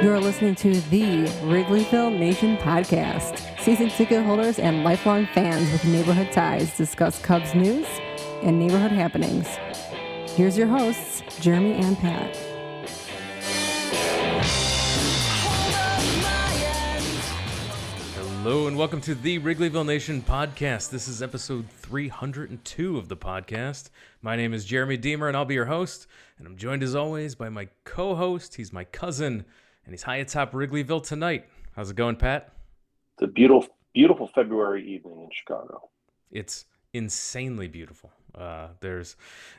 You're listening to the Wrigleyville Nation podcast. Season ticket holders and lifelong fans with neighborhood ties discuss Cubs news and neighborhood happenings. Here's your hosts, Jeremy and Pat. Hello and welcome to the Wrigleyville Nation podcast. This is episode 302 of the podcast. My name is Jeremy Deemer and I'll be your host. And I'm joined as always by my co-host. He's my cousin and he's high atop Wrigleyville tonight. How's it going, Pat? It's a beautiful, beautiful February evening in Chicago. It's insanely beautiful. There's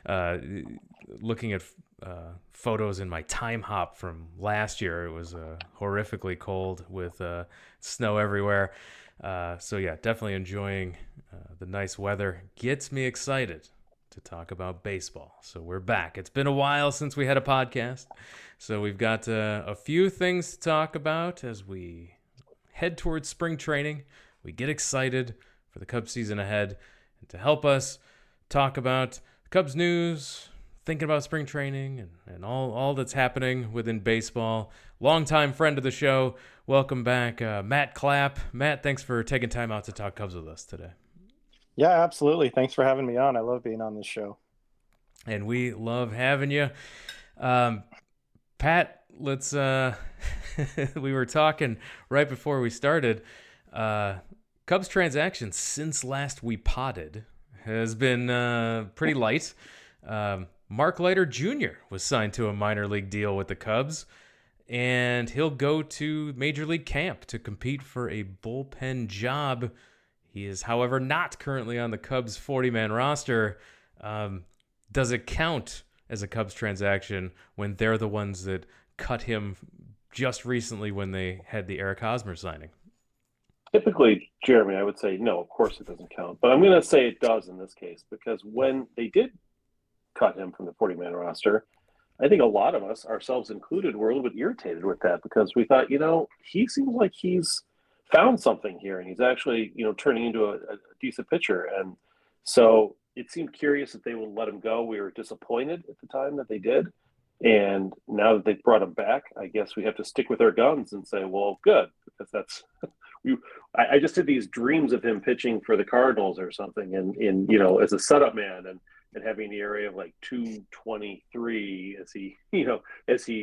looking at photos in my time hop from last year. It was horrifically cold with snow everywhere. So yeah, definitely enjoying the nice weather. Gets me excited to talk about baseball. So we're back. It's been a while since we had a podcast. So we've got a few things to talk about as we head towards spring training. We get excited for the Cubs season ahead. And to help us talk about Cubs news, thinking about spring training and all that's happening within baseball, longtime friend of the show, welcome back, Matt Clapp. Matt, thanks for taking time out to talk Cubs with us today. Yeah, absolutely. Thanks for having me on. I love being on this show. And we love having you. Pat, let's we were talking right before we started. Cubs transactions since last we potted has been pretty light. Mark Leiter Jr. was signed to a minor league deal with the Cubs, and he'll go to Major League camp to compete for a bullpen job. He is, however, not currently on the Cubs 40-man roster. Does it count as a Cubs transaction when they're the ones that cut him just recently when they had the Eric Hosmer signing? Typically, Jeremy, I would say, no, of course it doesn't count. But I'm going to say it does in this case, because when they did cut him from the 40-man roster, I think a lot of us, ourselves included, were a little bit irritated with that because we thought, he seems like he's found something here and he's actually, turning into a decent pitcher. And so it seemed curious that they would let him go. We were disappointed at the time that they did. And now that they've brought him back, I guess we have to stick with our guns and say, well, good, because that's I just had these dreams of him pitching for the Cardinals or something and as a setup man and having the area of like 223 as he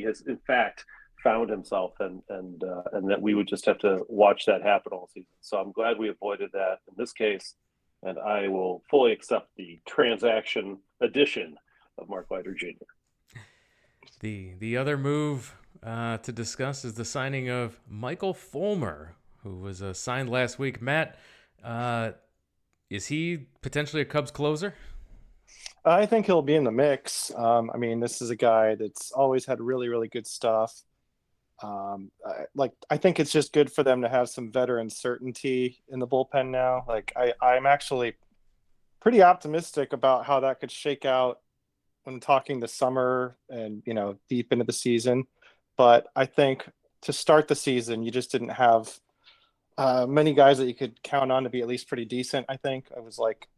has in fact found himself and that we would just have to watch that happen all season. So I'm glad we avoided that in this case, and I will fully accept the transaction addition of Mark Leiter Jr. The other move to discuss is the signing of Michael Fulmer, who was signed last week. Matt, is he potentially a Cubs closer? I think he'll be in the mix. This is a guy that's always had really, really good stuff. I think it's just good for them to have some veteran certainty in the bullpen now. I'm actually pretty optimistic about how that could shake out when talking this summer and, deep into the season. But I think to start the season, you just didn't have many guys that you could count on to be at least pretty decent. I think I was like,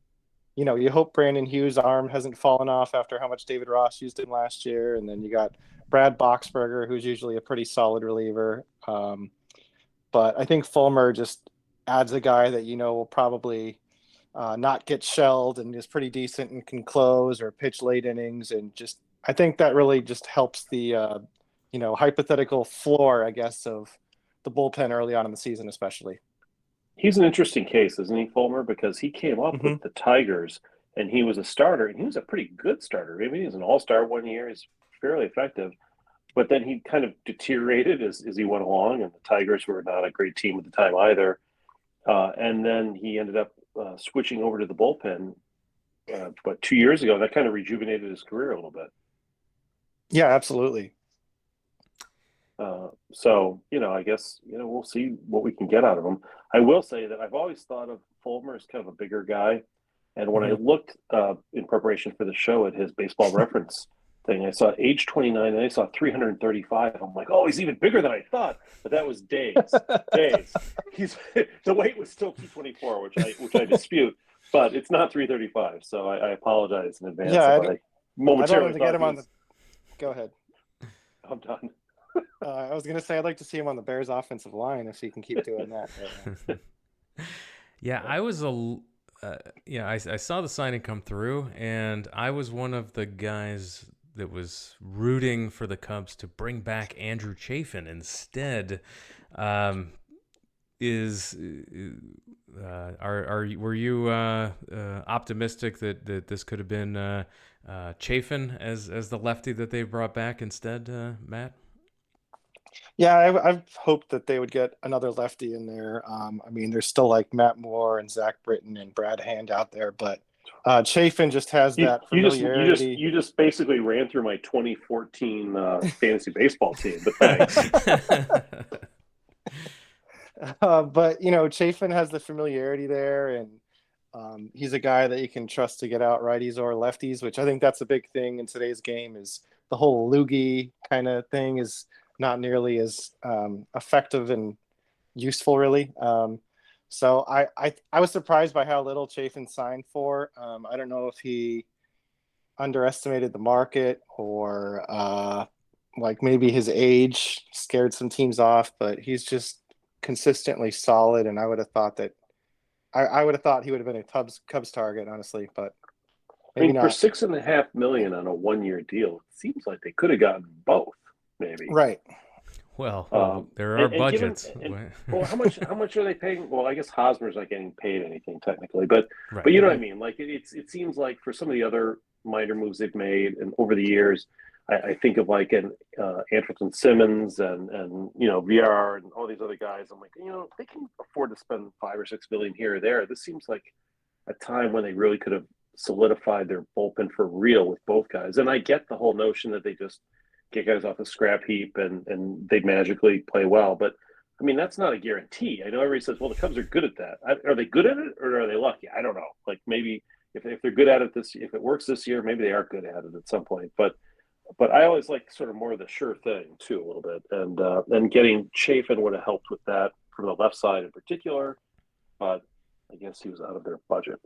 you hope Brandon Hughes' arm hasn't fallen off after how much David Ross used him last year. And then you got Brad Boxberger, who's usually a pretty solid reliever. But I think Fulmer just adds a guy that, will probably not get shelled and is pretty decent and can close or pitch late innings. And just, I think that really just helps the, hypothetical floor, I guess, of the bullpen early on in the season, especially. He's an interesting case, isn't he, Fulmer? Because he came up with the Tigers and he was a starter, and he was a pretty good starter. I mean, he was an all-star one year. He's fairly effective. But then he kind of deteriorated as he went along, and the Tigers were not a great team at the time either. And then he ended up switching over to the bullpen, but 2 years ago. That kind of rejuvenated his career a little bit. Yeah, absolutely. So, I guess, we'll see what we can get out of him. I will say that I've always thought of Fulmer as kind of a bigger guy. And when I looked in preparation for the show at his baseball reference thing, I saw age 29 and I saw 335. I'm like, oh, he's even bigger than I thought. But that was days. The weight was still 224, which I dispute, but it's not 335. So I apologize in advance. Yeah, momentarily I don't want to get him on the. Go ahead. I'm done. I was gonna say I'd like to see him on the Bears offensive line if he can keep doing that. Yeah, I was I saw the signing come through, and I was one of the guys that was rooting for the Cubs to bring back Andrew Chafin instead. Were you optimistic that this could have been Chafin as the lefty that they brought back instead, Matt? Yeah, I've hoped that they would get another lefty in there. I mean, there's still like Matt Moore and Zach Britton and Brad Hand out there, but Chafin just has that familiarity. You just basically ran through my 2014 fantasy baseball team, but thanks. But Chafin has the familiarity there, and he's a guy that you can trust to get out righties or lefties, which I think that's a big thing in today's game. Is the whole loogie kind of thing is not nearly as effective and useful, really. So I was surprised by how little Chafin signed for. I don't know if he underestimated the market or like maybe his age scared some teams off, but he's just consistently solid, and I would have thought that I would have thought he would have been a Cubs target, honestly, but maybe not. For $6.5 million on a 1-year deal, it seems like they could have gotten both, maybe. Right. Well, there are budgets. Well, how much are they paying? Well, I guess Hosmer's not getting paid anything technically, but Right. but you know what I mean. Like it seems like for some of the other minor moves they've made and over the years, I think of like an Andrelton Simmons and VR and all these other guys. I'm like, they can afford to spend $5 or $6 million here or there. This seems like a time when they really could have solidified their bullpen for real with both guys. And I get the whole notion that they just get guys off the scrap heap and they magically play well, but I mean that's not a guarantee. I know everybody says, well, the Cubs are good at that. Are they good at it or are they lucky? I don't know. Like maybe if they're good at it if it works this year, maybe they are good at it at some point. But I always like sort of more of the sure thing too a little bit, and getting Chafin would have helped with that from the left side in particular. But I guess he was out of their budget.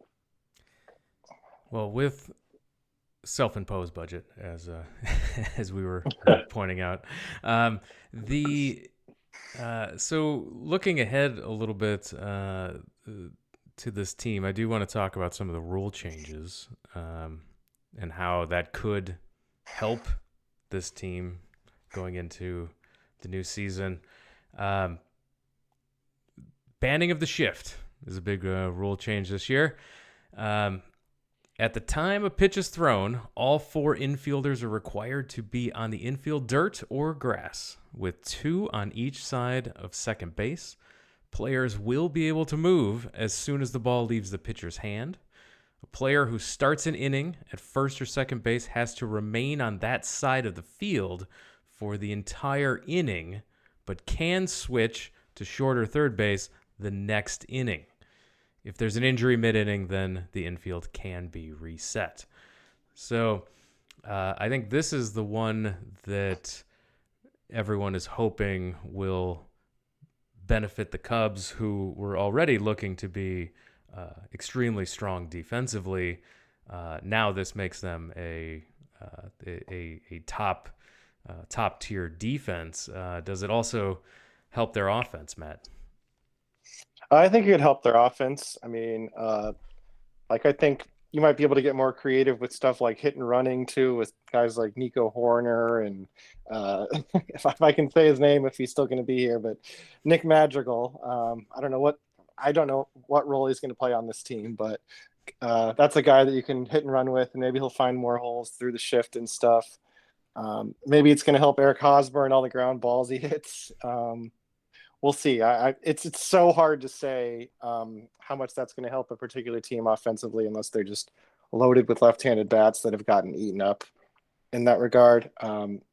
Well, with self-imposed budget, as as we were pointing out, so looking ahead a little bit to this team, I do want to talk about some of the rule changes and how that could help this team going into the new season. Banning of the shift is a big rule change this year. At the time a pitch is thrown, all 4 infielders are required to be on the infield dirt or grass, with 2 on each side of second base. Players will be able to move as soon as the ball leaves the pitcher's hand. A player who starts an inning at first or second base has to remain on that side of the field for the entire inning, but can switch to short or third base the next inning. If there's an injury mid-inning, then the infield can be reset. So I think this is the one that everyone is hoping will benefit the Cubs, who were already looking to be extremely strong defensively. Now this makes them a top tier defense. Does it also help their offense, Matt? I think it could help their offense. I mean, I think you might be able to get more creative with stuff like hit and running too, with guys like Nico Horner and if I can say his name, if he's still going to be here, but Nick Madrigal. I don't know what role he's going to play on this team, but that's a guy that you can hit and run with, and maybe he'll find more holes through the shift and stuff. Maybe it's going to help Eric Hosmer and all the ground balls he hits. We'll see. It's so hard to say how much that's going to help a particular team offensively unless they're just loaded with left-handed bats that have gotten eaten up in that regard.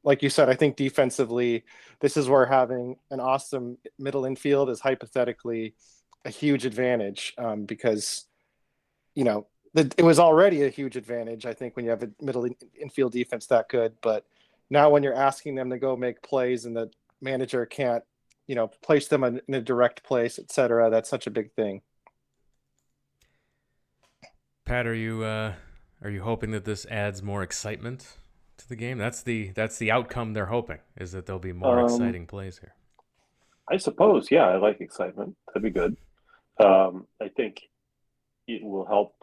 Like you said, I think defensively, this is where having an awesome middle infield is hypothetically a huge advantage because, it was already a huge advantage, I think, when you have a middle infield defense that good. But now when you're asking them to go make plays and the manager can't, place them in a direct place, et cetera, that's such a big thing. Pat, are you hoping that this adds more excitement to the game. That's the outcome they're hoping, is that there'll be more exciting plays here. I suppose, yeah, I like excitement. That'd be good. I think it will help.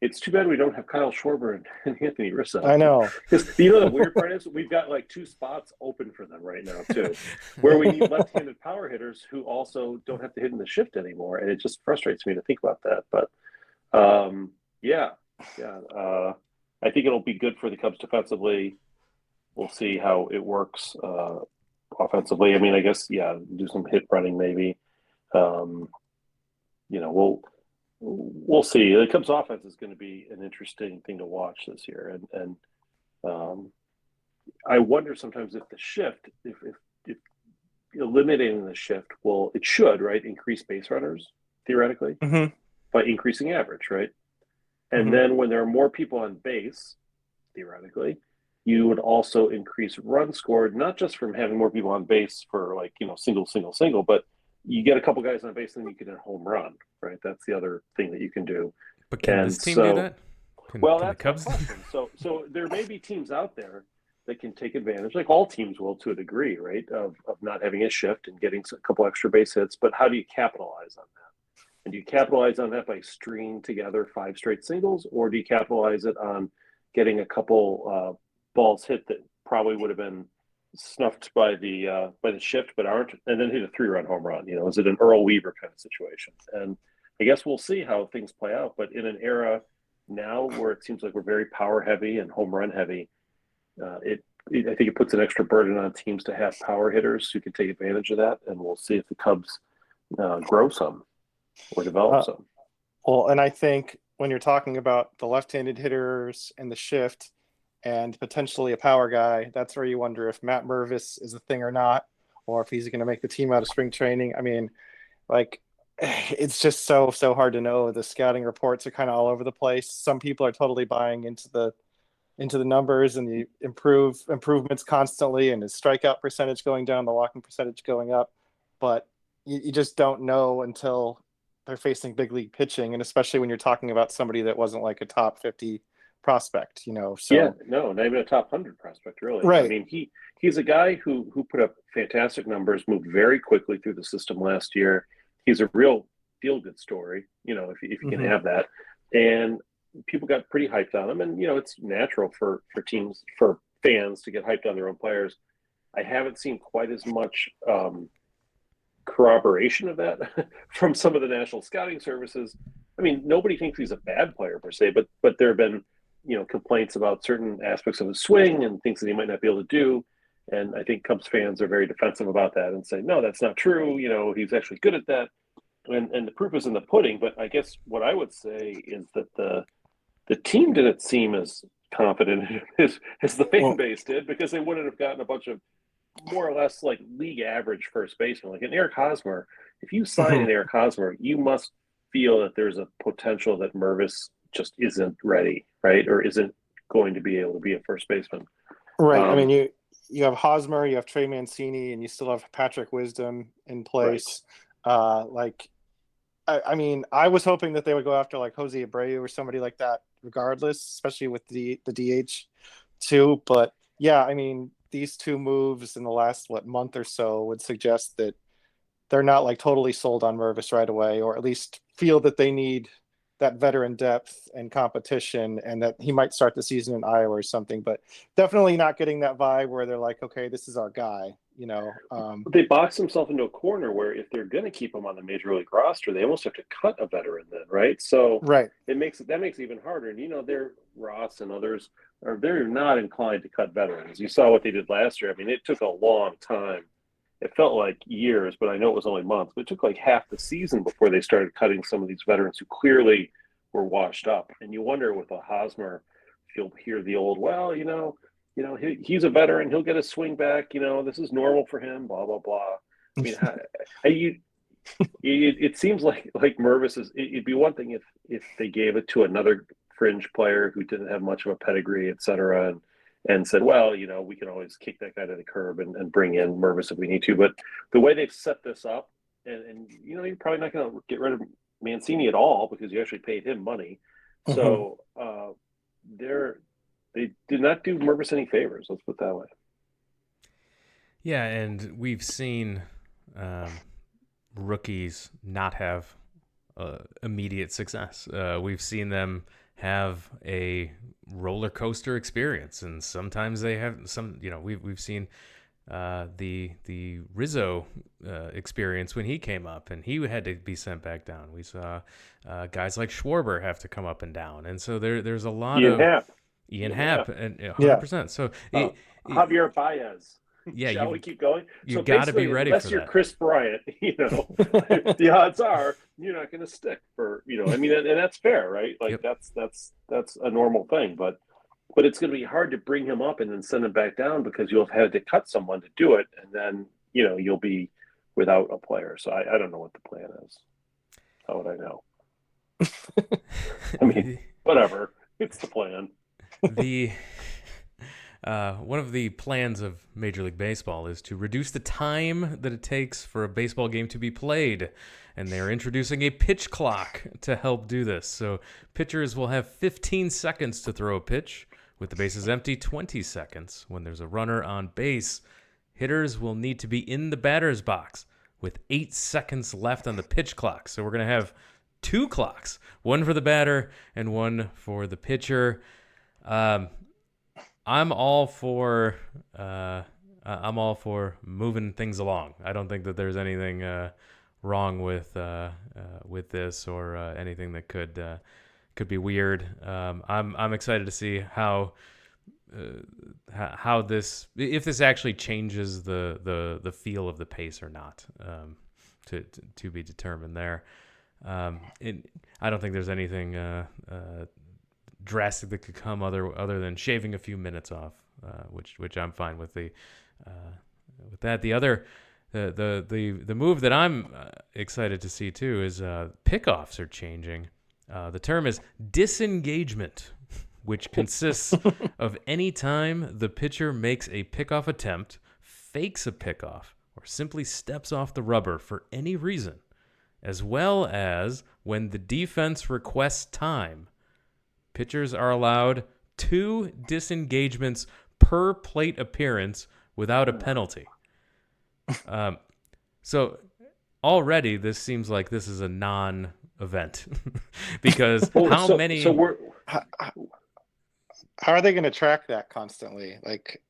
It's too bad we don't have Kyle Schwarber and Anthony Rizzo. I know. Because the weird part is we've got like 2 spots open for them right now too, where we need left-handed power hitters who also don't have to hit in the shift anymore, and it just frustrates me to think about that. But I think it'll be good for the Cubs defensively. We'll see how it works offensively. I mean, I guess do some hit running maybe. We'll see. The Cubs offense is going to be an interesting thing to watch this year, and I wonder sometimes if the shift, if eliminating the shift it should increase base runners theoretically by increasing average, right? And then when there are more people on base, theoretically, you would also increase run scored, not just from having more people on base for single, but you get a couple guys on base, then you get a home run, right? That's the other thing that you can do. But can this team do that? Can that's the Cubs? the question. So there may be teams out there that can take advantage, like all teams will to a degree, right, of not having a shift and getting a couple extra base hits. But how do you capitalize on that? And do you capitalize on that by stringing together 5 straight singles, or do you capitalize it on getting a couple balls hit that probably would have been snuffed by the shift but aren't, and then hit a 3-run home run? Is it an Earl Weaver kind of situation? And I guess we'll see how things play out. But in an era now where it seems like we're very power heavy and home run heavy, I think it puts an extra burden on teams to have power hitters who can take advantage of that. And we'll see if the Cubs grow some or develop some. Well, and I think when you're talking about the left-handed hitters and the shift and potentially a power guy, that's where you wonder if Matt Mervis is a thing or not, or if he's going to make the team out of spring training. I mean, it's just so hard to know. The scouting reports are kind of all over the place. Some people are totally buying into the numbers and the improvements constantly, and his strikeout percentage going down, the walking percentage going up. But you just don't know until they're facing big league pitching, and especially when you're talking about somebody that wasn't like a top 50 prospect, So not even a top 100 prospect, really. Right. I mean, he's a guy who put up fantastic numbers, moved very quickly through the system last year. He's a real feel-good story, if you can have that. And people got pretty hyped on him, and it's natural for fans to get hyped on their own players. I haven't seen quite as much corroboration of that from some of the national scouting services. I mean, nobody thinks he's a bad player per se, but there have been complaints about certain aspects of his swing and things that he might not be able to do. And I think Cubs fans are very defensive about that and say, no, that's not true. He's actually good at that. And the proof is in the pudding. But I guess what I would say is that the team didn't seem as confident as the fan base did, because they wouldn't have gotten a bunch of more or less like league average first baseman. Like an Eric Hosmer, if you sign an Eric Hosmer, you must feel that there's a potential that Mervis just isn't ready, right? Or isn't going to be able to be a first baseman. Right. I mean, you have Hosmer, you have Trey Mancini, and you still have Patrick Wisdom in place. Right. I mean, I was hoping that they would go after like Jose Abreu or somebody like that regardless, especially with the DH too. But yeah, I mean, these 2 moves in the last month or so would suggest that they're not like totally sold on Mervis right away, or at least feel that they need that veteran depth and competition, and that he might start the season in Iowa or something. But definitely not getting that vibe where they're like, okay, this is our guy. They box themselves into a corner where if they're going to keep him on the major league roster, they almost have to cut a veteran then, right? So right. that makes it even harder. And they're Ross and others they're not inclined to cut veterans. You saw what they did last year. I mean, it took a long time. It felt like years, but I know it was only months. But it took like half the season before they started cutting some of these veterans who clearly were washed up. And you wonder with a Hosmer, if you'll hear the old, he's a veteran, he'll get a swing back. This is normal for him. Blah blah blah. I mean, it seems like Mervis is. It'd be one thing if they gave it to another fringe player who didn't have much of a pedigree, et cetera, and said, we can always kick that guy to the curb and bring in Mervis if we need to. But the way they've set this up, and you're probably not going to get rid of Mancini at all because you actually paid him money. So they did not do Mervis any favors. Let's put it that way. Yeah, and we've seen rookies not have immediate success. We've seen them have a roller coaster experience, and sometimes they have some. We've seen the Rizzo experience when he came up, and he had to be sent back down. We saw guys like Schwarber have to come up and down, and so there's a lot of Ian Happ, and 100%. So Javier Baez. Yeah, shall we keep going? You got to be ready for that. Unless you're Chris Bryant, the odds are you're not going to stick for and that's fair, right? Like that's a normal thing, but it's going to be hard to bring him up and then send him back down because you'll have had to cut someone to do it, and then you'll be without a player. So I don't know what the plan is. How would I know? I mean, whatever. It's the plan. One of the plans of Major League Baseball is to reduce the time that it takes for a baseball game to be played, and they're introducing a pitch clock to help do this. So pitchers will have 15 seconds to throw a pitch. With the bases empty, 20 seconds. When there's a runner on base, hitters will need to be in the batter's box with 8 seconds left on the pitch clock. So we're going to have 2 clocks, one for the batter and one for the pitcher. I'm all for moving things along. I don't think that there's anything wrong with this or anything that could be weird. I'm excited to see how this, if this actually changes the feel of the pace or not, to be determined there. I don't think there's anything drastic that could come other than shaving a few minutes off, which I'm fine with with that. The move that I'm excited to see too is pickoffs are changing. The term is disengagement, which consists of any time the pitcher makes a pickoff attempt, fakes a pickoff, or simply steps off the rubber for any reason, as well as when the defense requests time. Pitchers are allowed 2 disengagements per plate appearance without a penalty. So already this seems like this is a non-event because how are they going to track that constantly? Like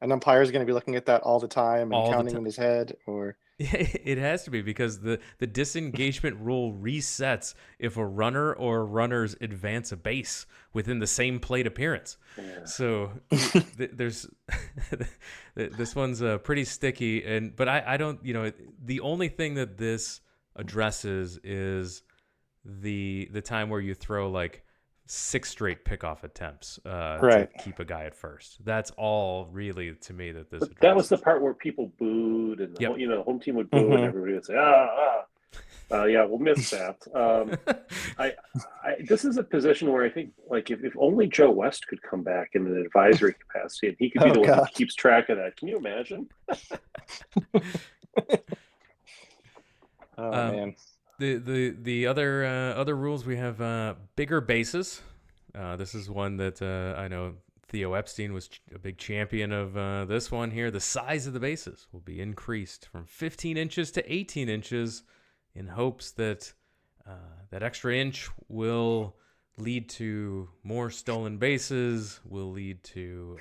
an umpire is going to be looking at that all the time and counting in his head, or... It has to be, because the disengagement rule resets if a runner or runners advance a base within the same plate appearance. Yeah. So there's this one's pretty sticky, but I don't, the only thing that this addresses is the time where you throw like 6 straight pickoff attempts to keep a guy at first. That's all really, to me, that this addresses. That was the part where people booed, and the home team would boo, and everybody would say, yeah, we'll miss that. This is a position where I think, like, if only Joe West could come back in an advisory capacity, and he could be the one who keeps track of that. Can you imagine? Man. The other rules, we have bigger bases. This is one that I know Theo Epstein was a big champion of. This one here, the size of the bases will be increased from 15 inches to 18 inches, in hopes that that extra inch will lead to more stolen bases, will lead to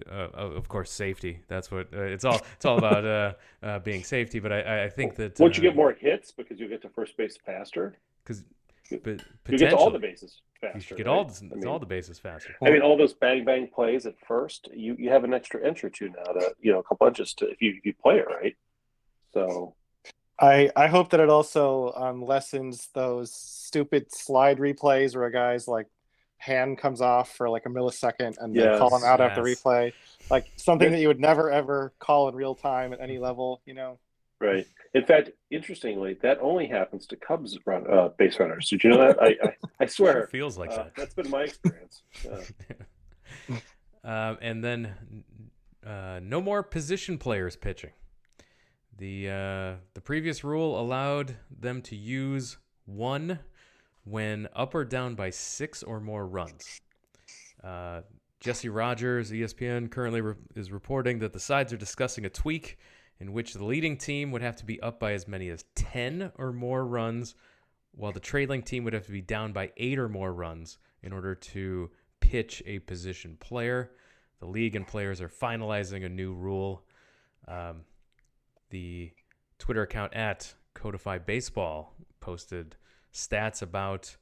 of course, safety. That's what it's all about, being safety. But I think that once you get more hits, because you get to first base faster, because you get to all the bases faster. You should get all the bases faster. I mean, all those bang plays at first, you have an extra inch or two now to a couple inches to if you play it right. So I hope that it also lessens those stupid slide replays where a guy's like hand comes off for like a millisecond and they call him out after replay, like something that you would never ever call in real time at any level, Right. In fact, interestingly, that only happens to Cubs base runners. Did you know that? I swear it feels like that. That's been my experience. And then no more position players pitching. The previous rule allowed them to use 1 when up or down by 6 or more runs. Jesse Rogers, ESPN, currently is reporting that the sides are discussing a tweak in which the leading team would have to be up by as many as 10 or more runs, while the trailing team would have to be down by 8 or more runs in order to pitch a position player. The league and players are finalizing a new rule. The Twitter account at Codify Baseball posted stats about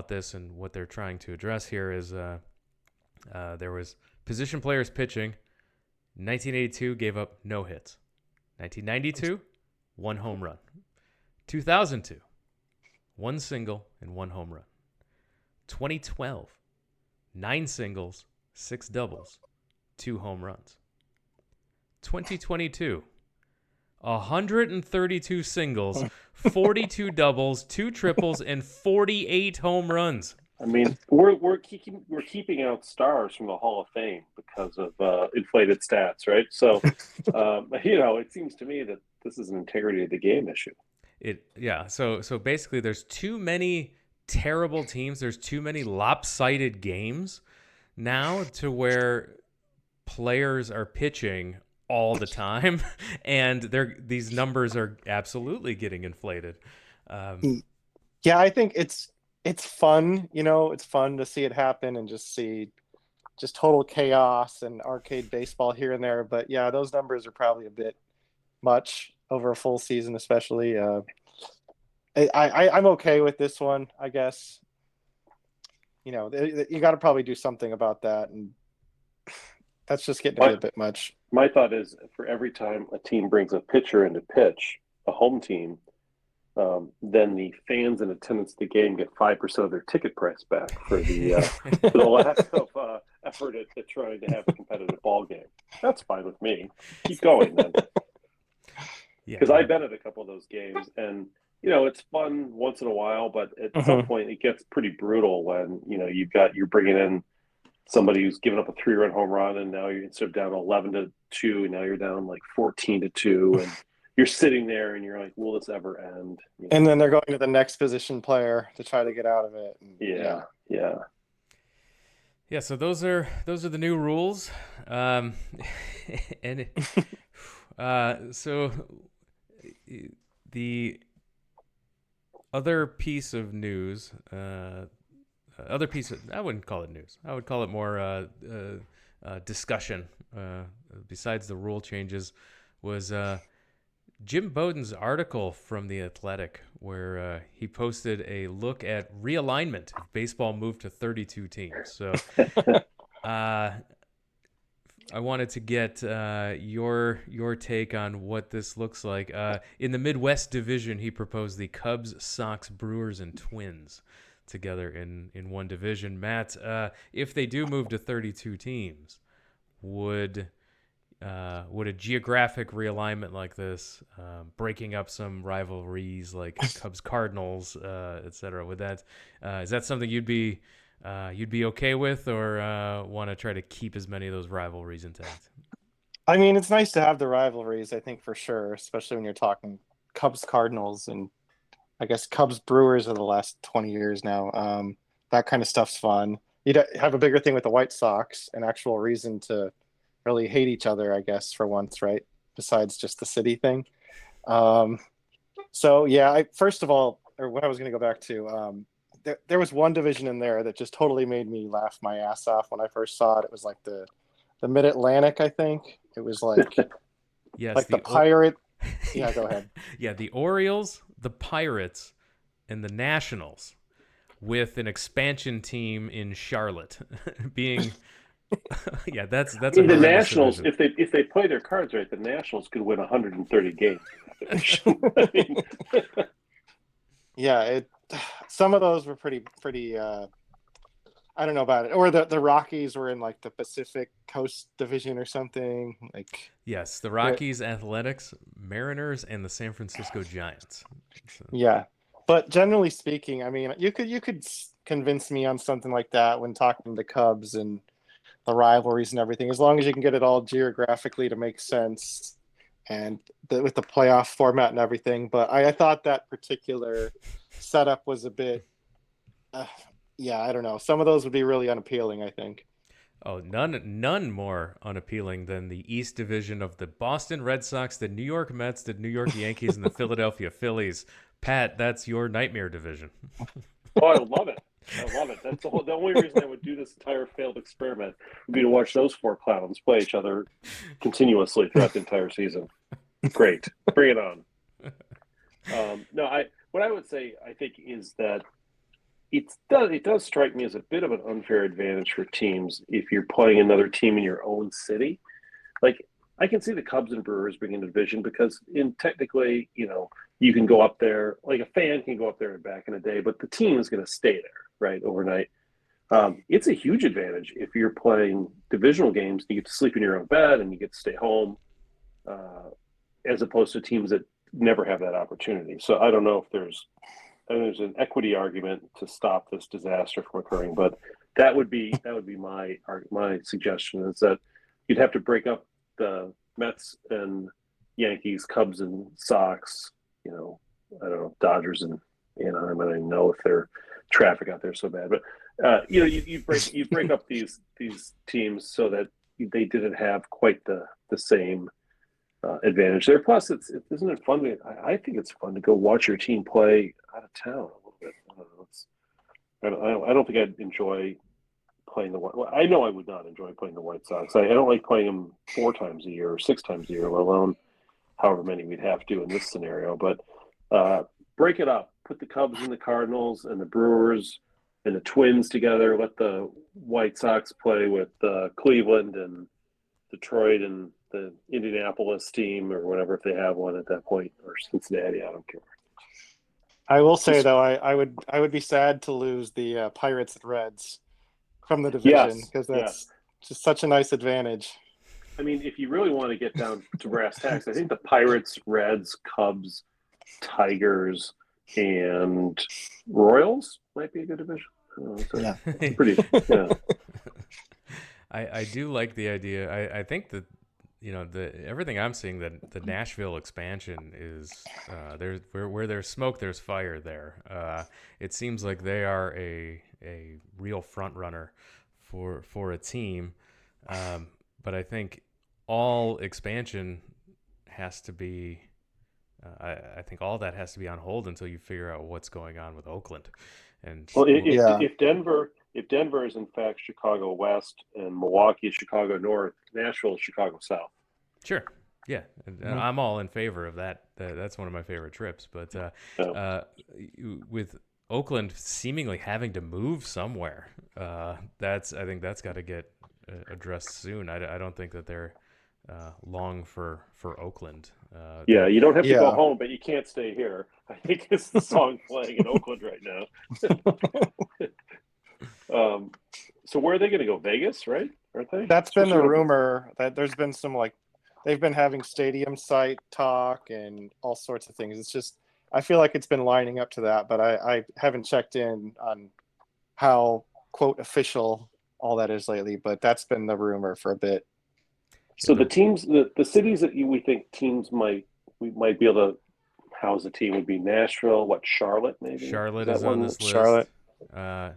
this, and what they're trying to address here is there was position players pitching. 1982 gave up no hits. 1992, 1 home run. 2002, 1 single and 1 home run. 2012, 9 singles, 6 doubles, 2 home runs. 2022, 132 singles, 42 doubles, 2 triples, and 48 home runs. I mean, we're keeping out stars from the Hall of Fame because of inflated stats, right? So, it seems to me that this is an integrity of the game issue. So basically, there's too many terrible teams. There's too many lopsided games now to where players are pitching all the time, and these numbers are absolutely getting inflated. Yeah, I think it's fun. It's fun to see it happen and just see just total chaos and arcade baseball here and there. But yeah, those numbers are probably a bit much over a full season, especially. I'm okay with this one, I guess. You got to probably do something about that, and that's just getting to be a bit much. My thought is, for every time a team brings a pitcher into pitch, a home team, then the fans in attendance at the game get 5% of their ticket price back for the lack of effort at trying to have a competitive ball game. That's fine with me. Keep going then. Because I've been at a couple of those games, and it's fun once in a while, but at some point it gets pretty brutal when you're bringing in somebody who's given up a 3-run home run, and now you're instead of down 11-2, and now you're down like 14-2, and you're sitting there and you're like, will this ever end? And then they're going to the next position player to try to get out of it. Yeah. So those are the new rules. So the other piece of news, I wouldn't call it news. I would call it more discussion. Besides the rule changes, was Jim Bowden's article from The Athletic, where he posted a look at realignment if baseball moved to 32 teams. So I wanted to get your take on what this looks like. In the Midwest Division, he proposed the Cubs, Sox, Brewers, and Twins together in one division. Matt, if they do move to 32 teams, would a geographic realignment like this, breaking up some rivalries like Cubs Cardinals, etc., is that something you'd be okay with, or want to try to keep as many of those rivalries intact? I mean, it's nice to have the rivalries, I think, for sure, especially when you're talking Cubs Cardinals, and I guess Cubs Brewers are the last 20 years now. That kind of stuff's fun. You'd have a bigger thing with the White Sox, an actual reason to really hate each other, I guess, for once, right? Besides just the city thing. So yeah, first of all, or what I was going to go back to, there was one division in there that just totally made me laugh my ass off when I first saw it. It was like the Mid-Atlantic, I think. It was like, yes, like the Pirate. Yeah, go ahead. Yeah, the Orioles, the Pirates, and the Nationals, with an expansion team in Charlotte being. Yeah, that's the Nationals. Division. If they play their cards right, the Nationals could win 130 games. Yeah, some of those were pretty. I don't know about it. Or the Rockies were in like the Pacific Coast Division or something. Like yes, the Rockies, Athletics, Mariners, and the San Francisco Giants. So. Yeah, but generally speaking, I mean, you could convince me on something like that when talking to the Cubs and the rivalries and everything, as long as you can get it all geographically to make sense, and with the playoff format and everything. But I thought that particular setup was a bit Yeah, I don't know. Some of those would be really unappealing, I think. Oh, none more unappealing than the East Division of the Boston Red Sox, the New York Mets, the New York Yankees, and the Philadelphia Phillies. Pat, that's your nightmare division. Oh, I love it. I love it. That's the only reason I would do this entire failed experiment would be to watch those four clowns play each other continuously throughout the entire season. Great. Bring it on. No, what I would say, I think, is that it does strike me as a bit of an unfair advantage for teams if you're playing another team in your own city. Like, I can see the Cubs and Brewers being in a division because technically, you can go up there, like a fan can go up there and back in a day, but the team is going to stay there, right, overnight. It's a huge advantage if you're playing divisional games. You get to sleep in your own bed and you get to stay home, as opposed to teams that never have that opportunity. So I don't know if there's an equity argument to stop this disaster from occurring, but that would be my suggestion, is that you'd have to break up the Mets and Yankees, Cubs and Sox, I don't know, Dodgers and Anaheim. I don't even know if their traffic out there is so bad, but you break up these teams so that they didn't have quite the same advantage there. Plus, isn't it fun I think it's fun to go watch your team play out of town a little bit. I don't think I'd enjoy playing I know I would not enjoy playing the White Sox. I don't like playing them 4 times a year or 6 times a year, let alone however many we'd have to in this scenario. But break it up. Put the Cubs and the Cardinals and the Brewers and the Twins together. Let the White Sox play with Cleveland and Detroit and the Indianapolis team or whatever, if they have one at that point, or Cincinnati. I don't care. I will say though, I would be sad to lose the Pirates and Reds from the division, because that's just such a nice advantage. I mean, if you really want to get down to brass tacks, I think the Pirates, Reds, Cubs, Tigers, and Royals might be a good division. Pretty. Yeah. I do like the idea. I think that everything I'm seeing, that the Nashville expansion is where there's smoke, there's fire there. It seems like they are a real front runner for a team, but I think all expansion has to be. I think all that has to be on hold until you figure out what's going on with Oakland. And if Denver is in fact Chicago West and Milwaukee is Chicago North, Nashville is Chicago South. Sure. Yeah. And I'm all in favor of that. That's one of my favorite trips. But with Oakland seemingly having to move somewhere, I think that's got to get addressed soon. I don't think that they're long for Oakland. You don't have to go home, but you can't stay here. I think it's the song playing in Oakland right now. So where are they going to go? Vegas, right? Aren't they? That's been the rumor, that there's been some they've been having stadium site talk and all sorts of things. It's just, I feel like it's been lining up to that, but I haven't checked in on how, quote, official all that is lately, but that's been the rumor for a bit. So the teams, the cities that we think teams might be able to house a team would be Nashville, Charlotte maybe? Charlotte is on this list. Charlotte.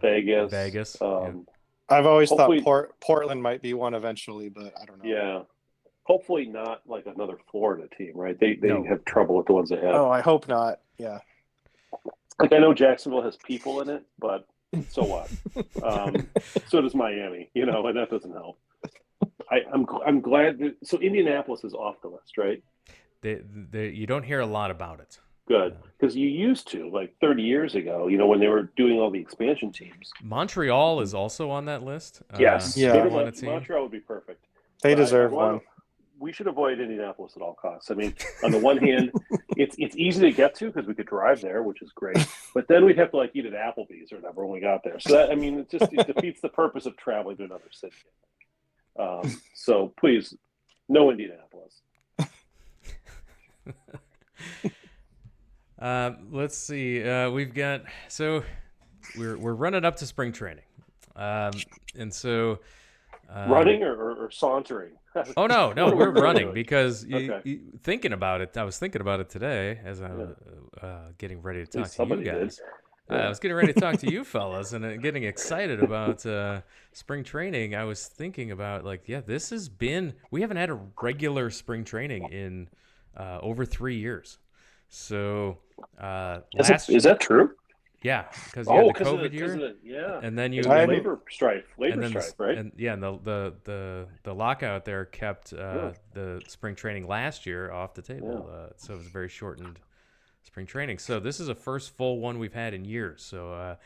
Vegas. I've always thought Portland might be one eventually, but I don't know. Yeah. Hopefully not like another Florida team, right? They have trouble with the ones they have. Oh, I hope not. Yeah. Like, I know Jacksonville has people in it, but so what? So does Miami, and that doesn't help. I'm glad so Indianapolis is off the list, right? You don't hear a lot about it. Good, because you used to, like 30 years ago, when they were doing all the expansion teams. Montreal is also on that list. Yes, Montreal would be perfect. They deserve one. We should avoid Indianapolis at all costs. I mean, on the one hand, it's easy to get to because we could drive there, which is great. But then we'd have to eat at Applebee's or whatever when we got there. So it defeats the purpose of traveling to another city. So please, no Indianapolis. Let's see. We've got we're running up to spring training, and so running or sauntering. Oh no, we're running because thinking about it. I was thinking about it today as I was getting ready to talk to you guys. I was getting ready to talk to you fellas and getting excited about spring training. I was thinking about we haven't had a regular spring training in over 3 years. So Is that true? Yeah, because you had the COVID year, and then labor strife, right? And the lockout there kept the spring training last year off the table. So it was a very shortened spring training. So this is the first full one we've had in years. So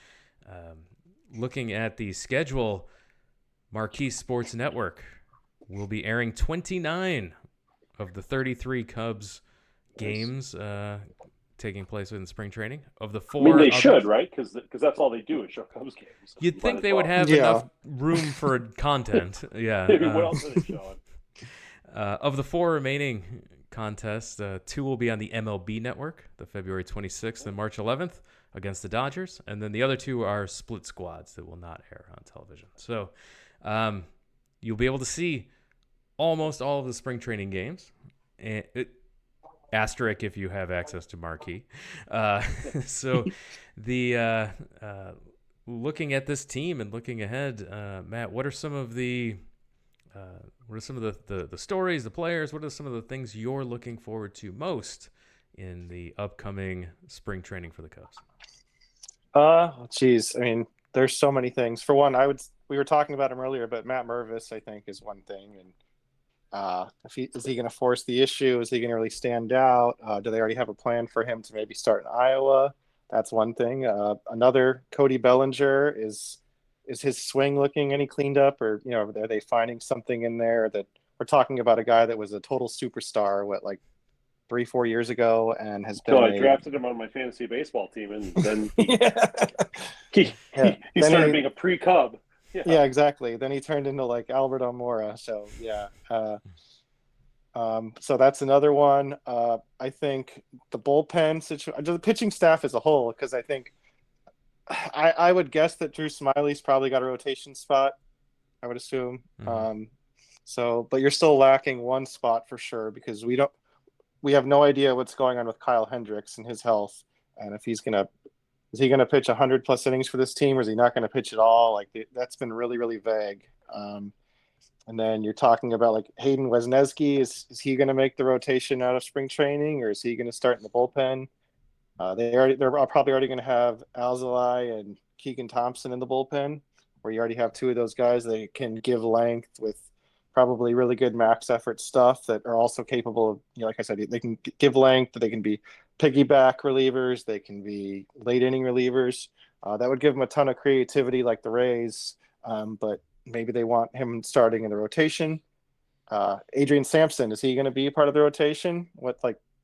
looking at the schedule, Marquee Sports Network will be airing 29 of the 33 Cubs games taking place within spring training. Of the 4, I mean, they should, right? Because that's all they do is show Cubs games. You'd think they would have enough room for content. Yeah. What else are they showing? Of the 4 remaining contests, 2 will be on the MLB network, the February 26th and March 11th against the Dodgers, and then the other 2 are split squads that will not air on television. So you'll be able to see almost all of the spring training games. Asterisk if you have access to Marquee. So the looking at this team and looking ahead, Matt, what are some of the stories, the players? What are some of the things you're looking forward to most in the upcoming spring training for the Cubs? Geez, I mean, there's so many things. For one, we were talking about him earlier, but Matt Mervis, I think, is one thing. And is he going to force the issue? Is he going to really stand out? Do they already have a plan for him to maybe start in Iowa? That's one thing. Another, Cody Bellinger, is his swing looking any cleaned up, or are they finding something in there? That we're talking about a guy that was a total superstar, 3-4 years ago, and has been. So I drafted him on my fantasy baseball team, and then he started being a pre-Cub. Yeah, exactly. Then he turned into Albert Almora. So yeah. So that's another one. I think the bullpen situation, the pitching staff as a whole, because I think I would guess that Drew Smiley's probably got a rotation spot, I would assume. Mm-hmm. But you're still lacking one spot for sure, because we have no idea what's going on with Kyle Hendricks and his health, and if is he going to pitch 100+ innings for this team, or is he not going to pitch at all? That's been really, really vague. And then you're talking about Hayden Wesneski. Is he going to make the rotation out of spring training, or is he going to start in the bullpen? They're probably already going to have Alzolay and Keegan Thompson in the bullpen, where you already have 2 of those guys that can give length with probably really good max effort stuff, that are also capable of, like I said, they can give length, they can be piggyback relievers, they can be late inning relievers. That would give them a ton of creativity like the Rays, but maybe they want him starting in the rotation. Adrian Sampson, is he going to be part of the rotation?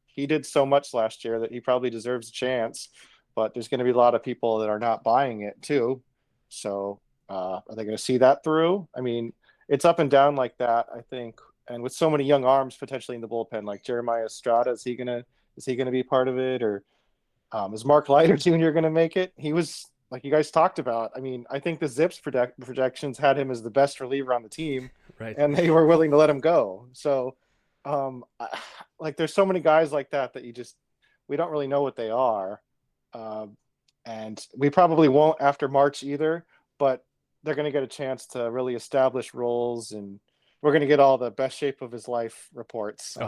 He did so much last year that he probably deserves a chance, but there's going to be a lot of people that are not buying it too. So are they going to see that through? I mean, it's up and down like that, I think. And with so many young arms potentially in the bullpen, like Jeremiah Estrada, is he gonna be part of it? Or is Mark Leiter Jr. going to make it? He was, like you guys talked about. I mean, I think the Zips projections had him as the best reliever on the team, right? And they were willing to let him go. So, there's so many guys like that we don't really know what they are, and we probably won't after March either. But they're going to get a chance to really establish roles, and we're going to get all the best shape of his life reports.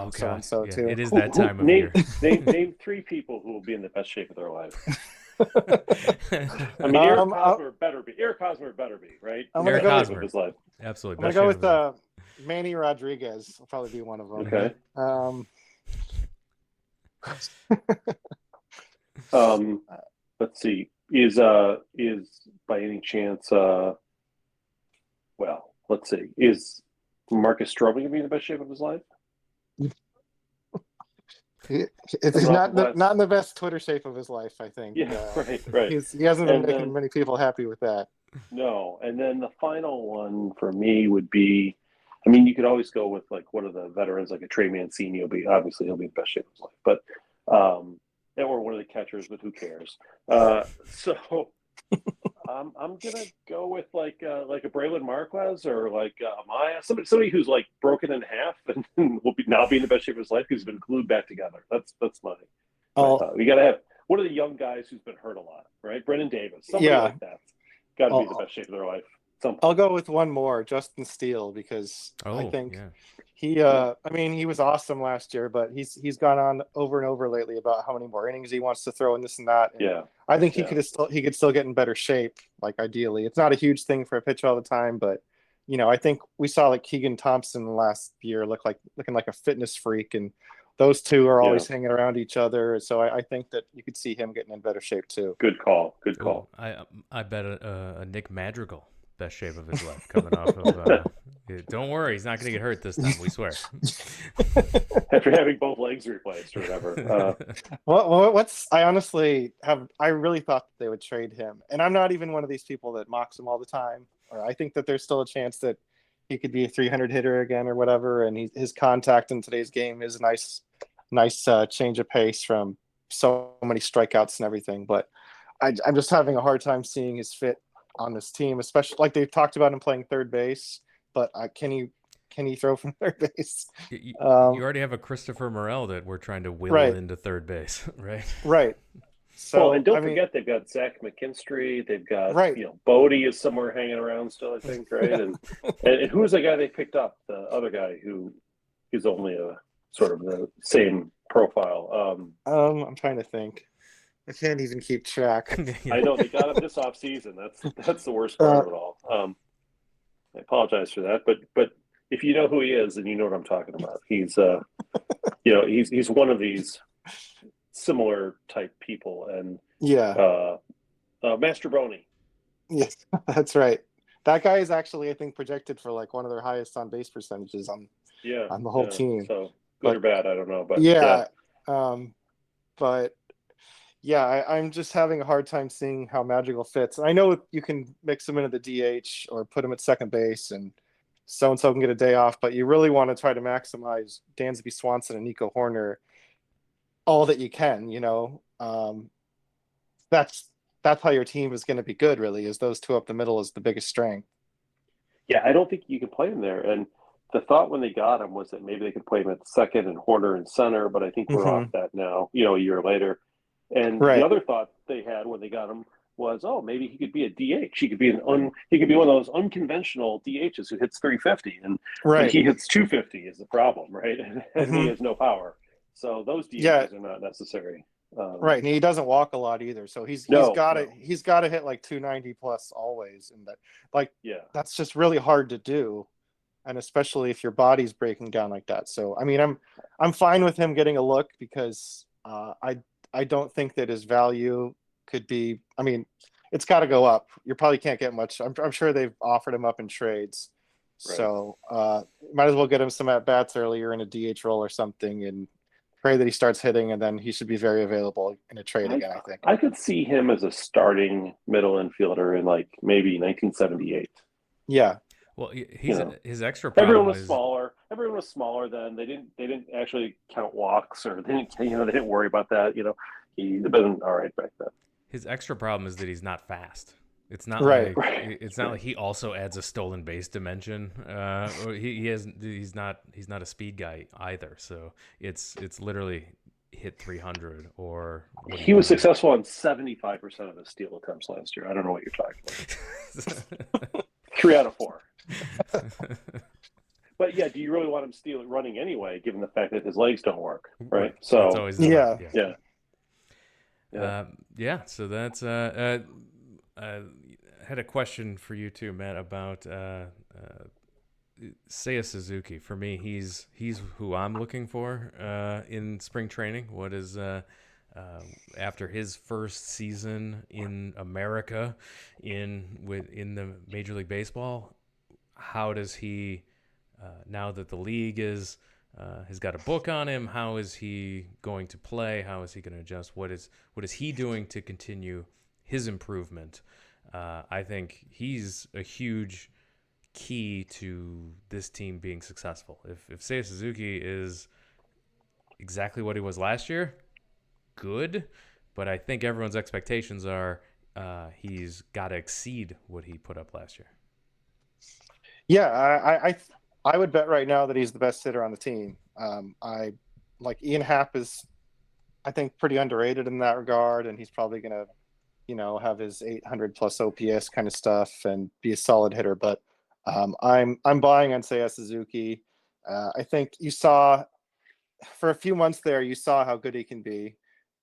So too. It is that time of year. Name 3 people who will be in the best shape of their life. I mean, Eric Hosmer better be, right? Eric Hosmer. Of his life. Absolutely. I'm going to go with Manny Rodriguez. Will probably be one of them. Okay. Let's see. Is by any chance? Well, let's see. Is Marcus Stroman going to be in the best shape of his life? It's not in the best Twitter shape of his life, I think. Yeah, right. He hasn't been making many people happy with that. No, and then the final one for me would be, I mean, you could always go with one of the veterans, like a Trey Mancini. He'll be in the best shape of his life, but or one of the catchers, but who cares? So I'm gonna go with like a Braylon Marquez or Amaya, somebody who's broken in half and will now be in the best shape of his life because he's been glued back together. That's my. We gotta one of the young guys who's been hurt a lot, right? Brendan Davis, somebody like that. Got to be the best shape of their life. I'll go with one more, Justin Steele, because I think he was awesome last year, but he's gone on over and over lately about how many more innings he wants to throw and this and that. And I think he could still get in better shape. Like ideally, it's not a huge thing for a pitcher all the time, but I think we saw like Keegan Thompson last year looking like a fitness freak, and those two are always hanging around each other. So I think that you could see him getting in better shape too. Good call. Ooh, I bet a Nick Madrigal. Best shape of his life coming off of don't worry, he's not going to get hurt this time, we swear. After having both legs replaced or whatever. I really thought that they would trade him, and I'm not even one of these people that mocks him all the time. Or I think that there's still a chance that he could be a 300 hitter again or whatever, and his contact in today's game is a nice change of pace from so many strikeouts and everything. But I'm just having a hard time seeing his fit on this team, especially like they've talked about him playing third base, but can he throw from third base? You already have a Christopher Morel that we're trying to will into third base, right? Right. So and don't forget they've got Zach McKinstry, they've got Bodie is somewhere hanging around still, I think, right? And who was the guy they picked up? The other guy who is only a sort of the same profile. I'm trying to think. I can't even keep track. I know they got him this off season. That's the worst part of it all. I apologize for that, but if you know who he is, then you know what I'm talking about. He's he's one of these similar type people, and Mastrobroni. Yes, that's right. That guy is actually, I think, projected for like one of their highest on base percentages on the whole team. So good or bad, I don't know, but I'm just having a hard time seeing how Madrigal fits. And I know you can mix him into the DH or put him at second base, and so can get a day off. But you really want to try to maximize Dansby Swanson and Nico Horner all that you can. That's how your team is going to be good. Really, is those two up the middle is the biggest strength. Yeah, I don't think you can play him there. And the thought when they got him was that maybe they could play him at second and Horner in center. But I think we're off that now. A year later. And the other thought they had when they got him was, maybe he could be a DH. He could be one of those unconventional DHs who hits 350, and he hits 250 is the problem, right? And he has no power. So those DHs are not necessary. Right, and he doesn't walk a lot either. So he's got to hit like 290 plus always, and that's just really hard to do, and especially if your body's breaking down like that. So I mean, I'm fine with him getting a look because I don't think that his value could be. I mean, it's got to go up. You probably can't get much. I'm sure they've offered him up in trades, so might as well get him some at bats earlier in a DH role or something, and pray that he starts hitting, and then he should be very available in a trade again. I think I could see him as a starting middle infielder in like maybe 1978. Yeah. Well, his extra problem everyone was smaller then. They didn't actually count walks, or they didn't worry about that. He'd been all right back then. His extra problem is that he's not fast. It's not it's not like he also adds a stolen base dimension. He's not a speed guy either. So it's literally hit 300 or. He was successful on 75% of his steal attempts last year. I don't know what you're talking about. 3 out of 4. But do you really want him running anyway, given the fact that his legs don't work, right? So that's always so that's I had a question for you too, Matt, about Seiya Suzuki. For me, he's who I'm looking for in spring training. What is after his first season in America in the Major League Baseball? How does he now that the league has got a book on him? How is he going to play? How is he going to adjust? What is he doing to continue his improvement? I think he's a huge key to this team being successful. If Seiya Suzuki is exactly what he was last year, good. But I think everyone's expectations are he's got to exceed what he put up last year. Yeah, I would bet right now that he's the best hitter on the team. I like Ian Happ is I think pretty underrated in that regard, and he's probably going to, have his 800 plus OPS kind of stuff and be a solid hitter. But I'm buying on Seiya Suzuki. I think you saw for a few months there, you saw how good he can be.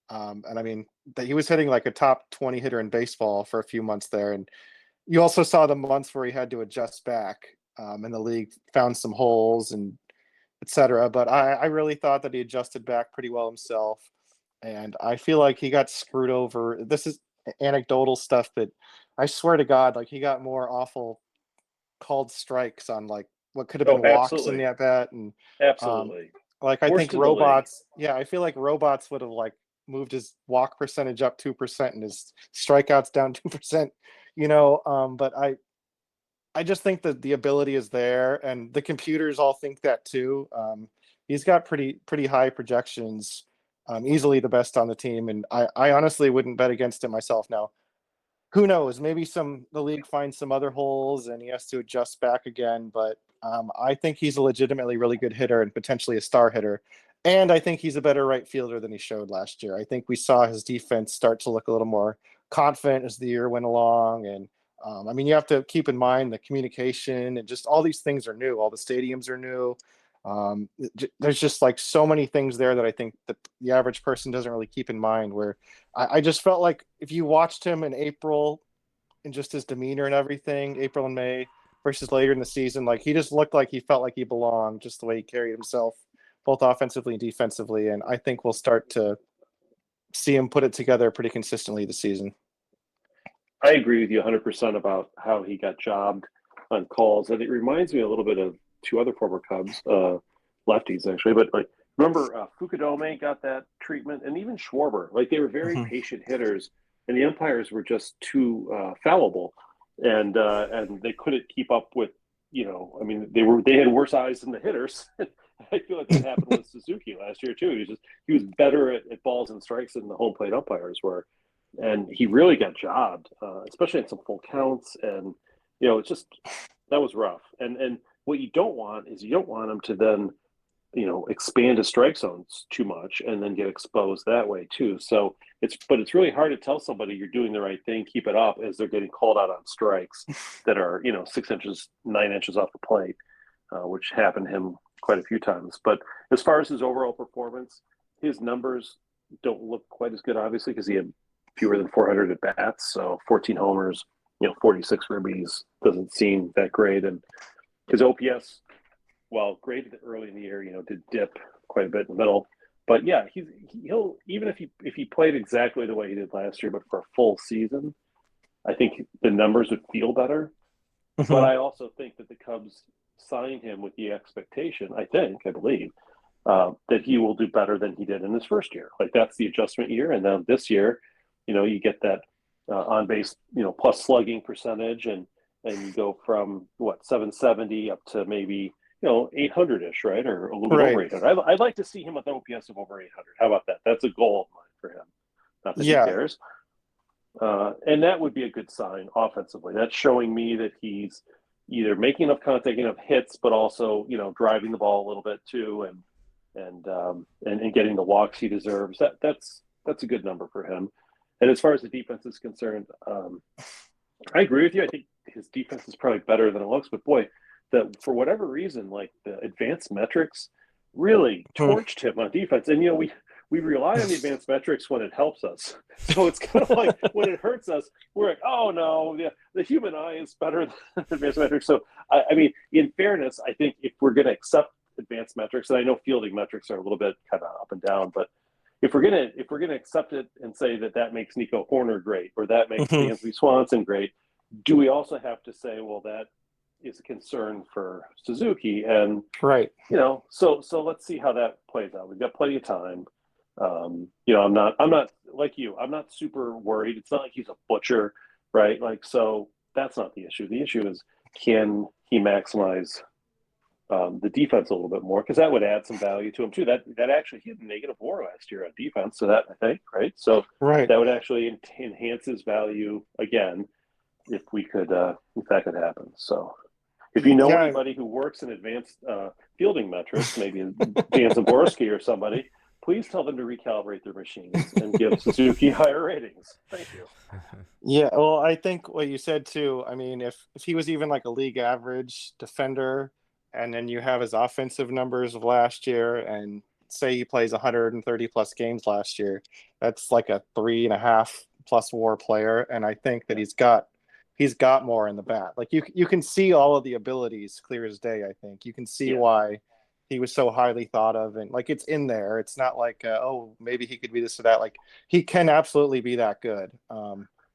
And I mean, that he was hitting like a top 20 hitter in baseball for a few months there. And you also saw the months where he had to adjust back, and the league found some holes and et cetera. But I really thought that he adjusted back pretty well himself. And I feel like he got screwed over. This is anecdotal stuff, but I swear to God, like he got more awful called strikes on like what could have Oh, been walks in absolutely. the at bat. And Absolutely. like I think Worst in the league. robots, yeah, I feel like robots would have like moved his walk percentage up 2% and his strikeouts down 2%, but I just think that the ability is there, and the computers all think that too. He's got pretty high projections, easily the best on the team, and I honestly wouldn't bet against it myself. Now, who knows? Maybe the league finds some other holes and he has to adjust back again. But I think he's a legitimately really good hitter and potentially a star hitter. And I think he's a better right fielder than he showed last year. I think we saw his defense start to look a little more confident as the year went along. And I mean, you have to keep in mind the communication and just all these things are new. All the stadiums are new. There's just like so many things there that I think that the average person doesn't really keep in mind, where I just felt like if you watched him in April and just his demeanor and everything, April and May versus later in the season, like he just looked like he felt like he belonged, just the way he carried himself, both offensively and defensively. And I think we'll start to see him put it together pretty consistently this season. I agree with you 100% about how he got jobbed on calls. And it reminds me a little bit of two other former Cubs, lefties actually. But like, remember Fukudome got that treatment, and even Schwarber. Like they were very patient hitters, and the umpires were just too fallible, and they couldn't keep up with. I mean, they had worse eyes than the hitters. I feel like that happened with Suzuki last year too. He was better at balls and strikes than the home plate umpires were, and he really got jobbed, especially in some full counts. And it's just that was rough. And what you don't want is him to then expand his strike zones too much and then get exposed that way too. So it's really hard to tell somebody you're doing the right thing, keep it up, as they're getting called out on strikes that are 6 inches, 9 inches off the plate, which happened to him quite a few times. But as far as his overall performance, his numbers don't look quite as good, obviously, because he had fewer than 400 at bats. So 14 homers, 46 ribbies doesn't seem that great. And his OPS, while great early in the year, did dip quite a bit in the middle. But yeah, he'll even if he played exactly the way he did last year, but for a full season, I think the numbers would feel better. But I also think that the Cubs signed him with the expectation, I believe, that he will do better than he did in his first year. Like that's the adjustment year, and then this year, you get that on base, plus slugging percentage, and you go from 770 up to maybe 800-ish, right, or a little bit over 800. I'd like to see him with an OPS of over 800. How about that? That's a goal of mine for him. Not that he cares. And that would be a good sign offensively. That's showing me that he's either making enough contact, enough hits, but also driving the ball a little bit too, and getting the walks he deserves. That's a good number for him. And as far as the defense is concerned, I agree with you. I think his defense is probably better than it looks. But boy, for whatever reason, like the advanced metrics really torched him on defense. And we rely on the advanced metrics when it helps us. So it's kind of like when it hurts us, we're like, oh no, the human eye is better than advanced metrics. So I mean, in fairness, I think if we're going to accept advanced metrics, and I know fielding metrics are a little bit kind of up and down, but if we're gonna accept it and say that makes Nico Horner great, or that makes Anthony Swanson great, do we also have to say, well, that is a concern for Suzuki? And so let's see how that plays out. We've got plenty of time. I'm not like you. I'm not super worried. It's not like he's a butcher, right? Like, so that's not the issue. The issue is, can he maximize the defense a little bit more, because that would add some value to him too. That actually, he had a negative WAR last year on defense, so that, I think, right? So that would actually enhance his value again if that could happen. So if you know anybody who works in advanced fielding metrics, maybe Dan Zaborski or somebody, Please tell them to recalibrate their machines and give Suzuki higher ratings. Thank you. Yeah, well, I think what you said too. I mean, if he was even like a league average defender, and then you have his offensive numbers of last year, and say he plays 130 plus games last year, that's like a 3.5 plus WAR player, and I think that he's got more in the bat. Like you can see all of the abilities clear as day. I think you can see why he was so highly thought of, and like it's in there. It's not like oh, maybe he could be this or that. Like he can absolutely be that good.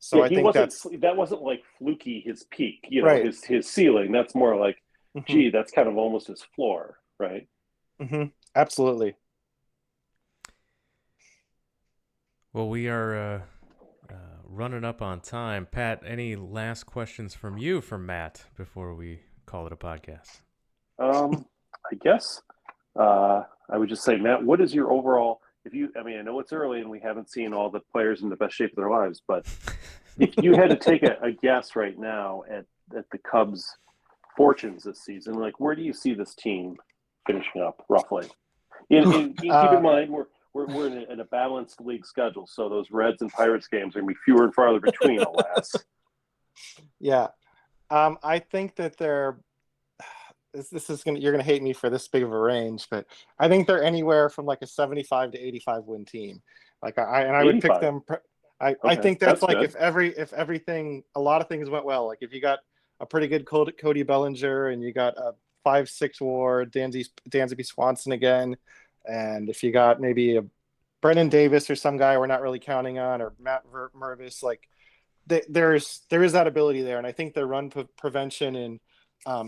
So I think that wasn't like fluky his peak, you know, right. his ceiling. That's more like, Mm-hmm. gee, that's kind of almost his floor, right? Mm-hmm. Absolutely. Well, we are running up on time. Pat, any last questions from you for Matt before we call it a podcast? I guess I would just say, Matt, what is your overall? I mean, I know it's early and we haven't seen all the players in the best shape of their lives, but if you had to take a guess right now at the Cubs' fortunes this season, like where do you see this team finishing up roughly? And keep in mind, we're in a balanced league schedule, so those Reds and Pirates games are going to be fewer and farther between, alas. Yeah, I think that you're gonna hate me for this big of a range, but I think they're anywhere from like a 75 to 85 win team. Like I would pick them. I think that's like good. if everything, a lot of things went well. Like if you got a pretty good Cody Bellinger and you got a 5-6 WAR, Dansby Swanson again, and if you got maybe a Brennan Davis or some guy we're not really counting on, or Matt Mervis, like there is that ability there, and I think their run prevention and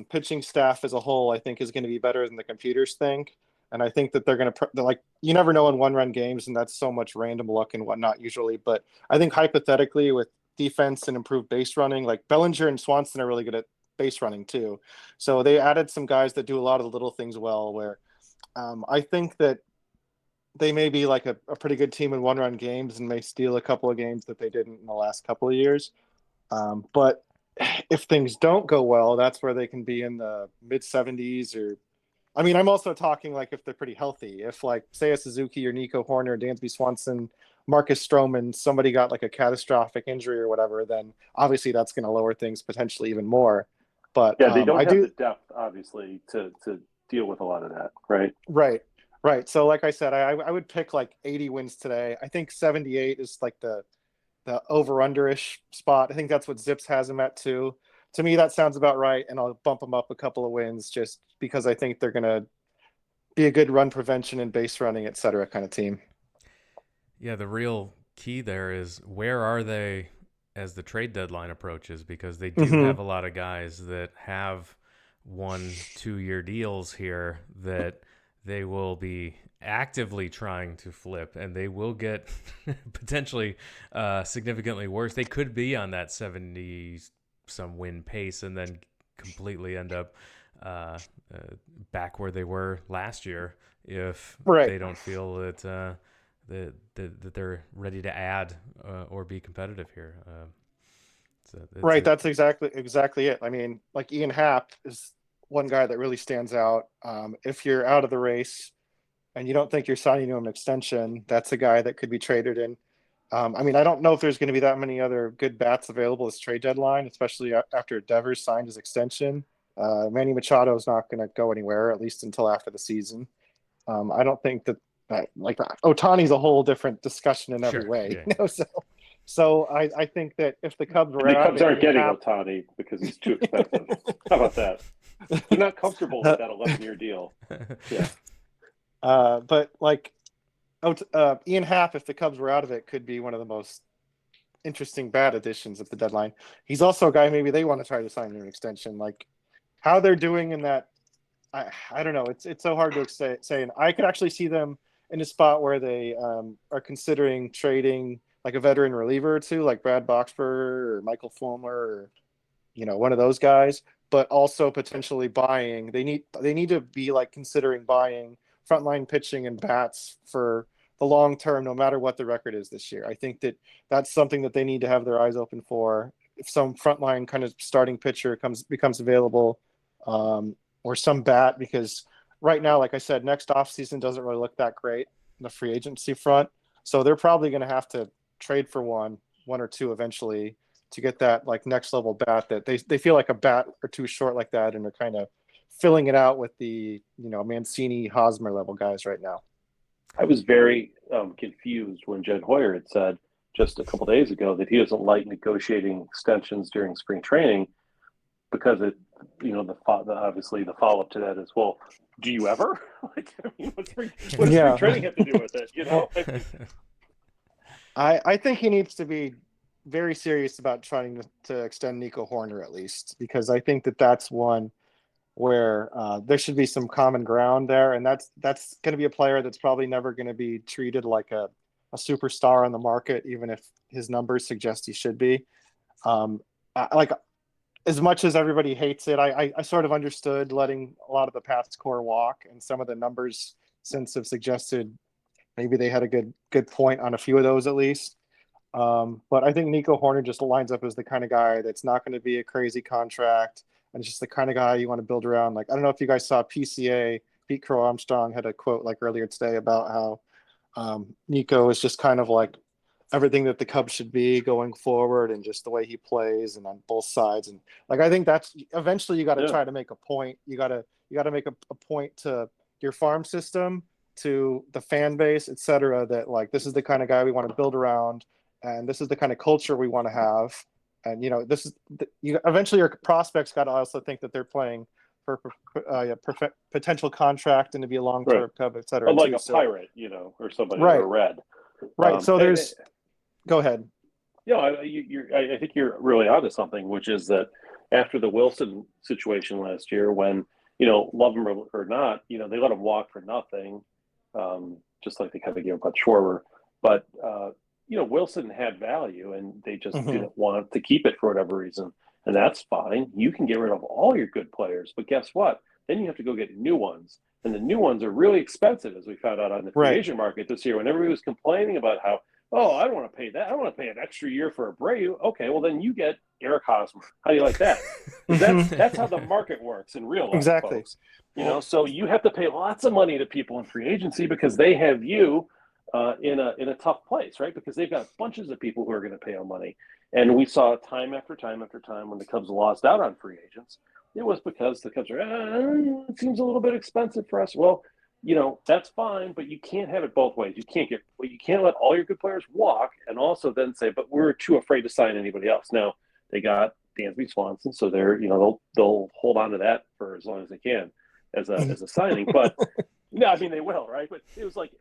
pitching staff as a whole, I think, is going to be better than the computers think. And I think that they're going to like, you never know in one-run games, and that's so much random luck and whatnot usually. But I think hypothetically, with defense and improved base running, like Bellinger and Swanson are really good at base running too. So they added some guys that do a lot of the little things well. Where I think that they may be like a pretty good team in one-run games and may steal a couple of games that they didn't in the last couple of years. But if things don't go well, that's where they can be in the mid 70s. Or, I mean, I'm also talking like if they're pretty healthy. If like say a Suzuki or Nico Horner, Dansby Swanson, Marcus Stroman, somebody got like a catastrophic injury or whatever, then obviously that's going to lower things potentially even more. But yeah, they don't have the depth obviously to deal with a lot of that, right? Right. So like I said, I would pick like 80 wins today. I think 78 is like the over-under-ish spot. I think that's what Zips has him at too. To me, that sounds about right, and I'll bump them up a couple of wins just because I think they're going to be a good run prevention and base running, et cetera, kind of team. Yeah, the real key there is where are they as the trade deadline approaches, because they do have a lot of guys that have 1-2 year deals here that they will be actively trying to flip, and they will get potentially significantly worse. They could be on that 70-some win pace and then completely end up back where they were last year if they don't feel that that they're ready to add or be competitive here. Right, that's exactly it. I mean, like Ian Happ is one guy that really stands out. If you're out of the race and you don't think you're signing to an extension, that's a guy that could be traded in. I mean, I don't know if there's going to be that many other good bats available this trade deadline, especially after Devers signed his extension. Manny Machado is not going to go anywhere, at least until after the season. I don't think that like Ohtani's a whole different discussion in every way. Yeah. You know? So I think that if the Cubs were aren't getting Ohtani because he's too expensive. How about that? They're not comfortable with that 11-year deal. Yeah. But like Ian Happ, if the Cubs were out of it, could be one of the most interesting bad additions at the deadline. He's also a guy maybe they want to try to sign an extension. Like how they're doing in that, I don't know. It's so hard to say. And I could actually see them in a spot where they are considering trading like a veteran reliever or two, like Brad Boxberger or Michael Fulmer, or one of those guys. But also potentially buying. They need to be like considering buying frontline pitching and bats for the long term, no matter what the record is this year. I think that's something that they need to have their eyes open for. If some frontline kind of starting pitcher becomes available, or some bat, because right now, like I said, next offseason doesn't really look that great. the free agency front. So they're probably going to have to trade for one or two eventually to get that like next level bat that they feel like a bat or two short like that, and they're kind of filling it out with the Mancini, Hosmer level guys right now. I was very confused when Jed Hoyer had said just a couple days ago that he doesn't like negotiating extensions during spring training because obviously the follow up to that is, well, do you ever? Like, I mean, what does spring training have to do with it? I think he needs to be very serious about trying to extend Nico Hoerner at least, because I think that's one where there should be some common ground there, and that's going to be a player that's probably never going to be treated like a superstar on the market, even if his numbers suggest he should be. Like, as much as everybody hates it, I sort of understood letting a lot of the past core walk, and some of the numbers since have suggested maybe they had a good point on a few of those at least. But I think Nico Hoerner just lines up as the kind of guy that's not going to be a crazy contract, and it's just the kind of guy you want to build around. Like, I don't know if you guys saw PCA, Pete Crow Armstrong had a quote like earlier today about how Nico is just kind of like everything that the Cubs should be going forward, and just the way he plays and on both sides. And like, I think that's eventually you got to try to make a point. You got to make a point to your farm system, to the fan base, et cetera, that like, this is the kind of guy we want to build around, and this is the kind of culture we want to have. And, this is eventually your prospects got to also think that they're playing for potential contract and to be a long-term Cub, et cetera. But like a Pirate, or somebody, or a Red. Right. So go ahead. I think you're really onto something, which is that after the Wilson situation last year, when, love him or not, they let him walk for nothing, just like they kind of gave up on Schwarber. But, Wilson had value, and they just didn't want to keep it for whatever reason. And that's fine. You can get rid of all your good players. But guess what? Then you have to go get new ones. And the new ones are really expensive, as we found out on the free agent market this year. When everybody was complaining about how, I don't want to pay that. I don't want to pay an extra year for Abreu. Okay, well, then you get Eric Hosmer. How do you like that? That's how the market works in real life, exactly. Folks. So you have to pay lots of money to people in free agency because they have you in a tough place, right? Because they've got bunches of people who are going to pay them money. And we saw time after time after time when the Cubs lost out on free agents, it was because the Cubs are, it seems a little bit expensive for us. Well, that's fine, but you can't have it both ways. You can't let all your good players walk and also then say, but we're too afraid to sign anybody else. Now they got Dansby Swanson, so they'll hold on to that for as long as they can as a signing. But no, I mean, they will, right? But it was like,